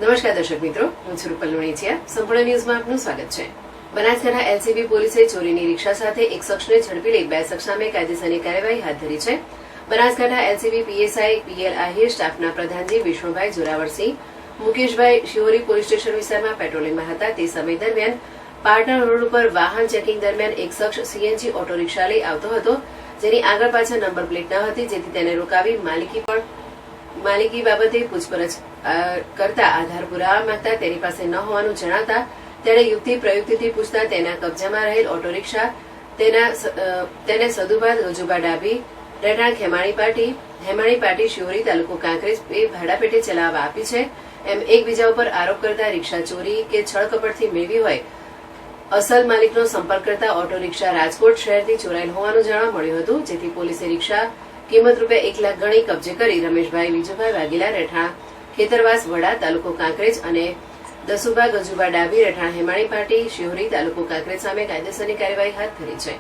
નમસ્કાર દર્શક મિત્રો, હું છું રૂપલ લુણીચિયા. સંપૂર્ણ ન્યૂઝમાં આપનું સ્વાગત છે. બનાસકાંઠા એલસીબી પોલીસે ચોરીની રિક્ષા સાથે એક શખ્સને ઝડપી લઈ 2 શખ્સ સામે કાયદેસરની કાર્યવાહી હાથ ધરી છે. Banaskantha LCB PSI PL Ahir, સ્ટાફના પ્રધાનજી વિષ્ણુભાઈ જોરાવરસિંહ, મુકેશભાઈ શિહોરી પોલીસ સ્ટેશન વિસ્તારમાં પેટ્રોલિંગમાં હતા. તે સમય દરમિયાન પાટણ રોડ ઉપર વાહન ચેકિંગ દરમિયાન એક શખ્સ સીએનજી ઓટો રિક્ષા લઈ આવતો હતો, જેની આગળ પાછળ નંબર પ્લેટ ન હતી, જેથી તેને રોકાવી માલિકી બાબતે પૂછપરછ કરતા આધાર પુરાવા માંગતા તેની પાસે ન હોવાનું જણાવતા તેણે યુક્તિ પ્રયુક્તિથી પૂછતા તેના કબજામાં રહેલ ઓટો રિક્ષા તેને સદુભા ગજુભા ડાભી, રહેઠાણ હેમાણી પાટી, શિહોરી, તાલુકો કાંકરેજ ભાડાપેટે ચલાવવા આપી છે એમ એકબીજા ઉપર આરોપ કરતા રિક્ષા ચોરી કે છળકપટથી મેળવી હોય અસલ માલિકનો સંપર્ક કરતા ઓટો રિક્ષા રાજકોટ શહેરથી ચોરાયેલ હોવાનું જાણવા મળ્યું હતું, જેથી પોલીસે રિક્ષા કિંમત રૂપિયા 1 લાખ ગણી કબજે કરી રમેશભાઈ વિજુભાઈ વાઘેલા, રહેઠાણ ખેતરવાસ વડા, તાલુકો કાંકરેજ અને દસુભા ગજુભા ડાભી, રહેઠાણ હેમાણી પાટી, શિહોરી, તાલુકો કાંકરેજ સામે કાયદેસરની કાર્યવાહી હાથ ધરી છે.